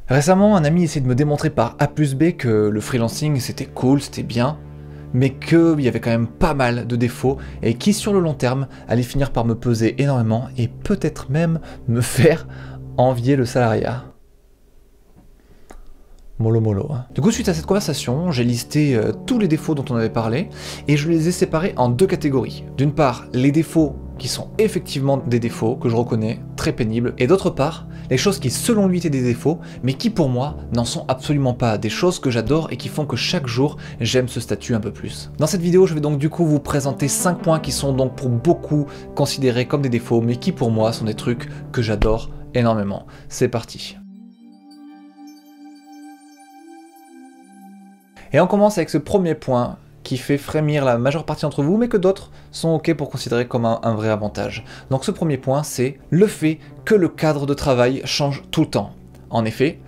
Récemment, un ami essayait de me démontrer par A plus B que le freelancing c'était cool, c'était bien, mais qu'il y avait quand même pas mal de défauts et qui sur le long terme allait finir par me peser énormément et peut-être même me faire envier le salariat. Mollo mollo. Hein. Du coup, suite à cette conversation, j'ai listé tous les défauts dont on avait parlé et je les ai séparés en deux catégories. D'une part, les défauts qui sont effectivement des défauts, que je reconnais, très pénibles, et d'autre part, les choses qui selon lui étaient des défauts, mais qui pour moi n'en sont absolument pas, des choses que j'adore et qui font que chaque jour j'aime ce statut un peu plus. Dans cette vidéo, je vais donc du coup vous présenter 5 points qui sont donc pour beaucoup considérés comme des défauts, mais qui pour moi sont des trucs que j'adore énormément. C'est parti. Et on commence avec ce premier point qui fait frémir la majeure partie d'entre vous, mais que d'autres sont ok pour considérer comme un vrai avantage. Donc ce premier point, c'est le fait que le cadre de travail change tout le temps. En effet,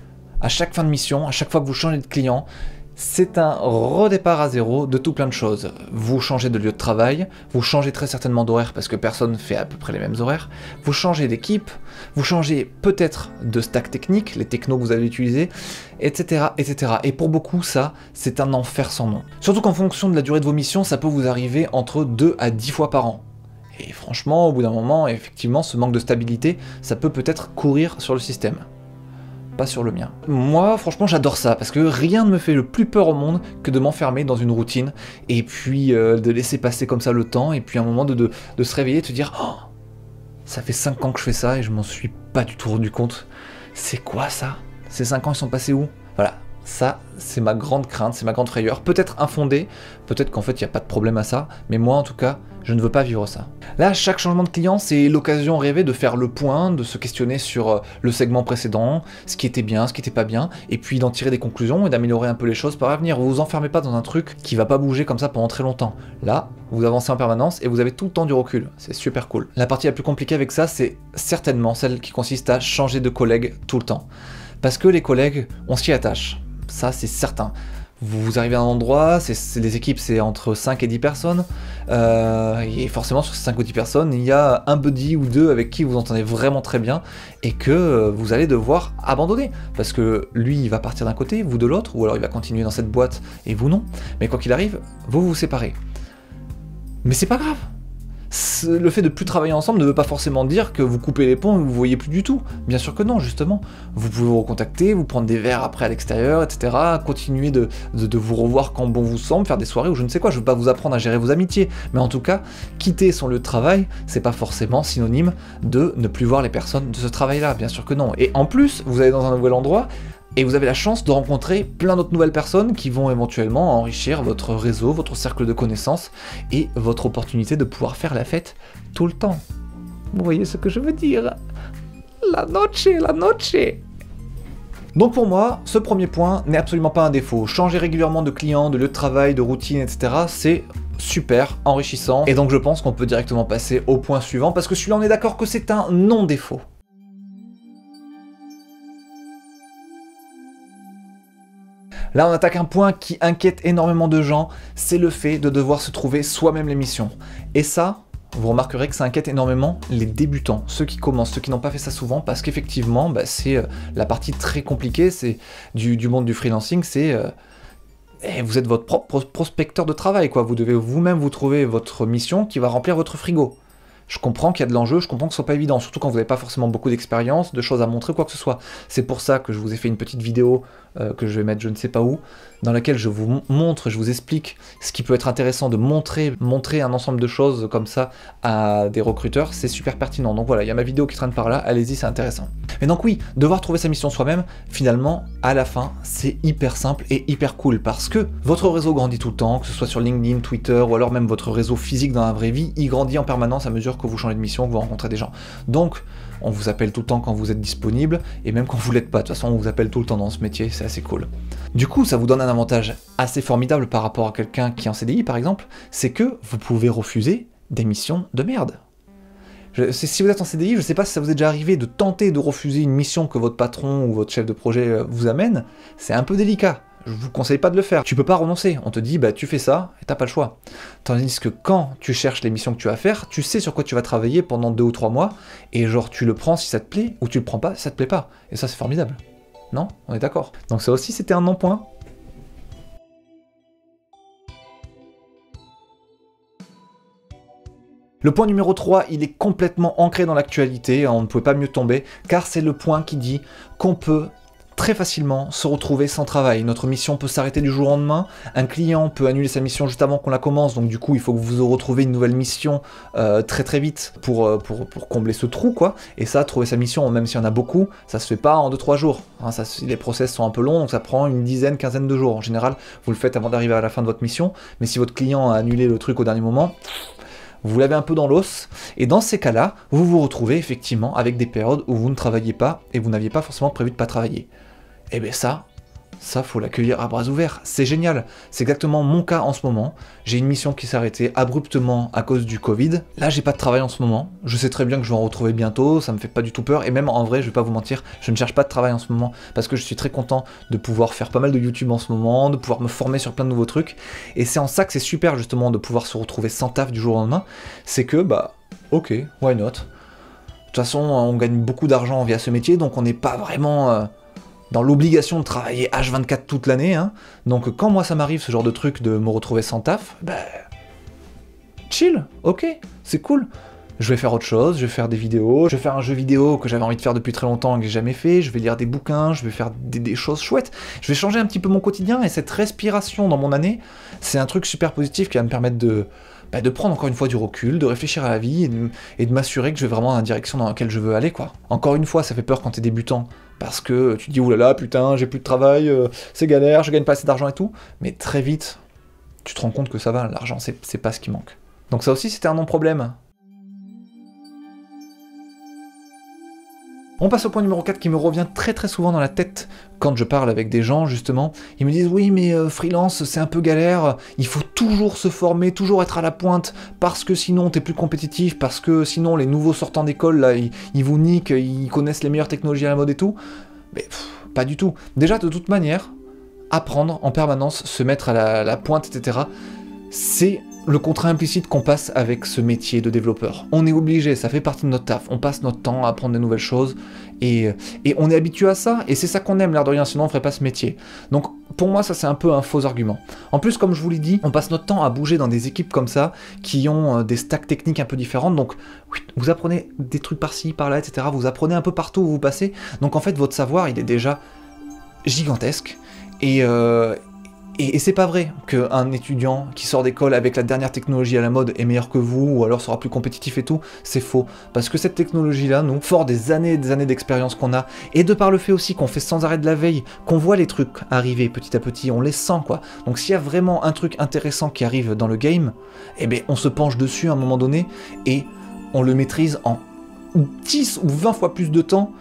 à chaque fin de mission, à chaque fois que vous changez de client, c'est un redépart à zéro de tout plein de choses. Vous changez de lieu de travail, vous changez très certainement d'horaire parce que personne ne fait à peu près les mêmes horaires, vous changez d'équipe, vous changez peut-être de stack technique, les technos que vous allez utiliser, etc., etc. Et pour beaucoup, ça, c'est un enfer sans nom. Surtout qu'en fonction de la durée de vos missions, ça peut vous arriver entre 2 à 10 fois par an. Et franchement, au bout d'un moment, effectivement, ce manque de stabilité, ça peut peut-être courir sur le système. Pas sur le mien. Moi, franchement, j'adore ça, parce que rien ne me fait le plus peur au monde que de m'enfermer dans une routine, et puis de laisser passer comme ça le temps, et puis à un moment de se réveiller et de se dire « Oh, ça fait 5 ans que je fais ça, et je m'en suis pas du tout rendu compte. C'est quoi ça? Ces 5 ans, ils sont passés où ?» Voilà, ça, c'est ma grande crainte, c'est ma grande frayeur. Peut-être infondée, peut-être qu'en fait, il n'y a pas de problème à ça, mais moi, en tout cas, je ne veux pas vivre ça. Là, chaque changement de client, c'est l'occasion rêvée de faire le point, de se questionner sur le segment précédent, ce qui était bien, ce qui était pas bien, et puis d'en tirer des conclusions et d'améliorer un peu les choses par l'avenir. Vous vous enfermez pas dans un truc qui va pas bouger comme ça pendant très longtemps. Là, vous avancez en permanence et vous avez tout le temps du recul. C'est super cool. La partie la plus compliquée avec ça, c'est certainement celle qui consiste à changer de collègue tout le temps. Parce que les collègues, on s'y attache. Ça, c'est certain. Vous arrivez à un endroit, les équipes c'est entre 5 et 10 personnes, et forcément sur ces 5 ou 10 personnes, il y a un buddy ou deux avec qui vous entendez vraiment très bien, et que vous allez devoir abandonner, parce que lui il va partir d'un côté, vous de l'autre, ou alors il va continuer dans cette boîte, et vous non, mais quoi qu'il arrive, vous vous séparez. Mais c'est pas grave. Le fait de plus travailler ensemble ne veut pas forcément dire que vous coupez les ponts et que vous voyez plus du tout. Bien sûr que non, justement. Vous pouvez vous recontacter, vous prendre des verres après à l'extérieur, etc. Continuer de vous revoir quand bon vous semble, faire des soirées ou je ne sais quoi. Je ne veux pas vous apprendre à gérer vos amitiés. Mais en tout cas, quitter son lieu de travail, c'est pas forcément synonyme de ne plus voir les personnes de ce travail-là. Bien sûr que non. Et en plus, vous allez dans un nouvel endroit, et vous avez la chance de rencontrer plein d'autres nouvelles personnes qui vont éventuellement enrichir votre réseau, votre cercle de connaissances et votre opportunité de pouvoir faire la fête tout le temps. Vous voyez ce que je veux dire? La noche, la noche. Donc pour moi, ce premier point n'est absolument pas un défaut. Changer régulièrement de client, de lieu de travail, de routine, etc. c'est super enrichissant. Et donc je pense qu'on peut directement passer au point suivant parce que celui-là on est d'accord que c'est un non-défaut. Là, on attaque un point qui inquiète énormément de gens, c'est le fait de devoir se trouver soi-même les missions. Et ça, vous remarquerez que ça inquiète énormément les débutants, ceux qui commencent, ceux qui n'ont pas fait ça souvent, parce qu'effectivement, c'est la partie très compliquée, c'est du monde du freelancing, c'est... vous êtes votre propre prospecteur de travail, quoi. Vous devez vous-même vous trouver votre mission qui va remplir votre frigo. Je comprends qu'il y a de l'enjeu, je comprends que ce soit pas évident, surtout quand vous n'avez pas forcément beaucoup d'expérience, de choses à montrer, quoi que ce soit. C'est pour ça que je vous ai fait une petite vidéo que je vais mettre je ne sais pas où, dans laquelle je vous montre, je vous explique ce qui peut être intéressant de montrer un ensemble de choses comme ça à des recruteurs, c'est super pertinent. Donc voilà, il y a ma vidéo qui traîne par là, allez-y, c'est intéressant. Mais donc oui, devoir trouver sa mission soi-même, finalement, à la fin, c'est hyper simple et hyper cool, parce que votre réseau grandit tout le temps, que ce soit sur LinkedIn, Twitter, ou alors même votre réseau physique dans la vraie vie, il grandit en permanence à mesure que vous changez de mission, que vous rencontrez des gens. Donc, on vous appelle tout le temps quand vous êtes disponible, et même quand vous l'êtes pas, de toute façon on vous appelle tout le temps dans ce métier, c'est assez cool. Du coup, ça vous donne un avantage assez formidable par rapport à quelqu'un qui est en CDI par exemple, c'est que vous pouvez refuser des missions de merde. Si vous êtes en CDI, je sais pas si ça vous est déjà arrivé de tenter de refuser une mission que votre patron ou votre chef de projet vous amène, c'est un peu délicat. Je vous conseille pas de le faire. Tu peux pas renoncer. On te dit, bah tu fais ça et t'as pas le choix. Tandis que quand tu cherches les missions que tu vas faire, tu sais sur quoi tu vas travailler pendant 2 ou 3 mois, et genre tu le prends si ça te plaît, ou tu le prends pas si ça te plaît pas. Et ça c'est formidable. Non? On est d'accord. Donc ça aussi, c'était un non-point. Le point numéro 3, il est complètement ancré dans l'actualité, on ne pouvait pas mieux tomber, car c'est le point qui dit qu'on peut très facilement se retrouver sans travail. Notre mission peut s'arrêter du jour au lendemain, un client peut annuler sa mission juste avant qu'on la commence, donc du coup il faut que vous retrouvez une nouvelle mission très très vite pour combler ce trou, quoi. Et ça, trouver sa mission, même s'il y en a beaucoup, ça se fait pas en 2-3 jours. Hein, les process sont un peu longs, donc ça prend une dizaine, quinzaine de jours. En général, vous le faites avant d'arriver à la fin de votre mission, mais si votre client a annulé le truc au dernier moment, vous l'avez un peu dans l'os, et dans ces cas-là, vous vous retrouvez effectivement avec des périodes où vous ne travaillez pas, et vous n'aviez pas forcément prévu de pas travailler. Et bien ça faut l'accueillir à bras ouverts, c'est génial. C'est exactement mon cas en ce moment. J'ai une mission qui s'est arrêtée abruptement à cause du Covid. Là, j'ai pas de travail en ce moment. Je sais très bien que je vais en retrouver bientôt, ça me fait pas du tout peur. Et même en vrai, je vais pas vous mentir, je ne cherche pas de travail en ce moment parce que je suis très content de pouvoir faire pas mal de YouTube en ce moment, de pouvoir me former sur plein de nouveaux trucs. Et c'est en ça que c'est super justement de pouvoir se retrouver sans taf du jour au lendemain. C'est que, bah, ok, why not? De toute façon, on gagne beaucoup d'argent via ce métier, donc on n'est pas vraiment... dans l'obligation de travailler H24 toute l'année, hein. Donc quand moi ça m'arrive ce genre de truc de me retrouver sans taf, bah... chill, ok, c'est cool. Je vais faire autre chose, je vais faire des vidéos, je vais faire un jeu vidéo que j'avais envie de faire depuis très longtemps et que j'ai jamais fait, je vais lire des bouquins, je vais faire des choses chouettes, je vais changer un petit peu mon quotidien, et cette respiration dans mon année, c'est un truc super positif qui va me permettre de prendre encore une fois du recul, de réfléchir à la vie et de m'assurer que je vais vraiment dans la direction dans laquelle je veux aller, quoi. Encore une fois, ça fait peur quand t'es débutant, parce que tu te dis oulala, putain, j'ai plus de travail, c'est galère, je gagne pas assez d'argent et tout, mais très vite, tu te rends compte que ça va, l'argent, c'est pas ce qui manque. Donc ça aussi, c'était un non-problème. On passe au point numéro 4 qui me revient très très souvent dans la tête quand je parle avec des gens, justement. Ils me disent « Oui, mais freelance, c'est un peu galère, il faut toujours se former, toujours être à la pointe, parce que sinon t'es plus compétitif, parce que sinon les nouveaux sortants d'école, là, ils vous niquent, ils connaissent les meilleures technologies à la mode et tout. » Mais pas du tout. Déjà, de toute manière, apprendre en permanence, se mettre à la pointe, etc., c'est le contrat implicite qu'on passe avec ce métier de développeur. On est obligé, ça fait partie de notre taf, on passe notre temps à apprendre des nouvelles choses, et on est habitué à ça, et c'est ça qu'on aime, l'air de rien, sinon on ferait pas ce métier. Donc pour moi ça c'est un peu un faux argument. En plus, comme je vous l'ai dit, on passe notre temps à bouger dans des équipes comme ça, qui ont des stacks techniques un peu différentes, donc vous apprenez des trucs par-ci, par-là, etc., vous apprenez un peu partout où vous passez, donc en fait votre savoir il est déjà gigantesque, et c'est pas vrai qu'un étudiant qui sort d'école avec la dernière technologie à la mode est meilleur que vous, ou alors sera plus compétitif et tout, c'est faux. Parce que cette technologie-là, nous, fort des années et des années d'expérience qu'on a, et de par le fait aussi qu'on fait sans arrêt de la veille, qu'on voit les trucs arriver petit à petit, on les sent, quoi. Donc s'il y a vraiment un truc intéressant qui arrive dans le game, eh ben on se penche dessus à un moment donné, et on le maîtrise en 10 ou 20 fois plus de temps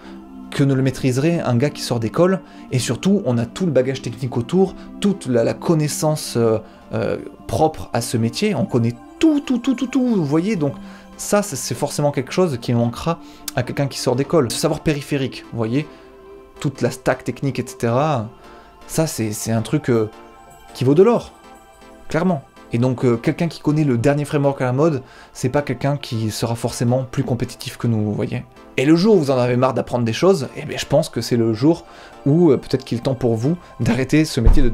que ne le maîtriserait un gars qui sort d'école, et surtout on a tout le bagage technique autour, toute la connaissance propre à ce métier, on connaît tout, vous voyez, donc ça c'est forcément quelque chose qui manquera à quelqu'un qui sort d'école. Ce savoir périphérique, vous voyez, toute la stack technique, etc., ça c'est un truc qui vaut de l'or, clairement. Et donc quelqu'un qui connaît le dernier framework à la mode, c'est pas quelqu'un qui sera forcément plus compétitif que nous, vous voyez. Et le jour où vous en avez marre d'apprendre des choses, eh bien je pense que c'est le jour où peut-être qu'il est temps pour vous d'arrêter ce métier de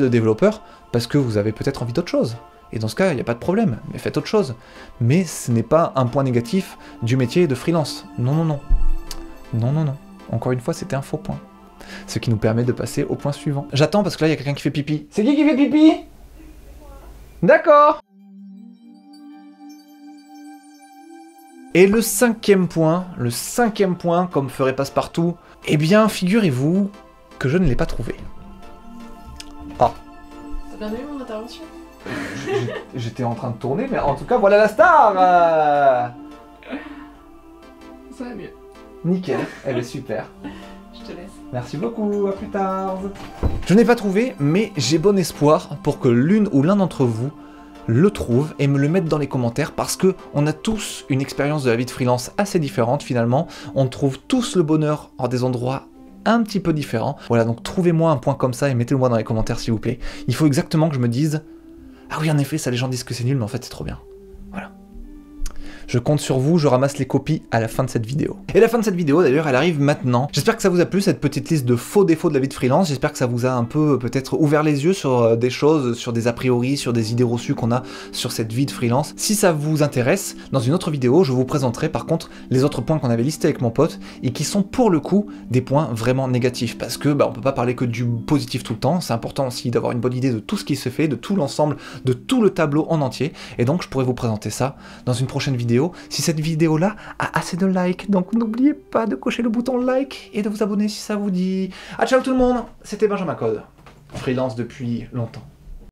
développeur, parce que vous avez peut-être envie d'autre chose. Et dans ce cas, il n'y a pas de problème, mais faites autre chose. Mais ce n'est pas un point négatif du métier de freelance. Non, non, non. Non, non, non. Encore une fois, c'était un faux point. Ce qui nous permet de passer au point suivant. J'attends parce que là, il y a quelqu'un qui fait pipi. C'est qui fait pipi? D'accord. Et le cinquième point, comme ferait Passepartout, eh bien, figurez-vous que je ne l'ai pas trouvé. Ah. T'as bien aimé mon intervention? J'étais en train de tourner, mais en tout cas, voilà la star. Ça va mieux. Nickel, elle est super. Je te laisse. Merci beaucoup, à plus tard. Je n'ai pas trouvé, mais j'ai bon espoir pour que l'une ou l'un d'entre vous le trouve et me le mette dans les commentaires, parce que on a tous une expérience de la vie de freelance assez différente finalement. On trouve tous le bonheur en des endroits un petit peu différents. Voilà, donc trouvez-moi un point comme ça et mettez-le moi dans les commentaires s'il vous plaît. Il faut exactement que je me dise ah oui, en effet, ça les gens disent que c'est nul, mais en fait c'est trop bien. Voilà. Je compte sur vous, je ramasse les copies à la fin de cette vidéo. Et la fin de cette vidéo d'ailleurs, elle arrive maintenant. J'espère que ça vous a plu cette petite liste de faux défauts de la vie de freelance. J'espère que ça vous a un peu peut-être ouvert les yeux sur des choses, sur des a priori, sur des idées reçues qu'on a sur cette vie de freelance. Si ça vous intéresse, dans une autre vidéo, je vous présenterai par contre les autres points qu'on avait listés avec mon pote et qui sont pour le coup des points vraiment négatifs parce que on peut pas parler que du positif tout le temps. C'est important aussi d'avoir une bonne idée de tout ce qui se fait, de tout l'ensemble, de tout le tableau en entier. Et donc je pourrais vous présenter ça dans une prochaine vidéo. Si cette vidéo-là a assez de likes, donc n'oubliez pas de cocher le bouton like et de vous abonner si ça vous dit. Ah ciao tout le monde, c'était Benjamin Code, freelance depuis longtemps.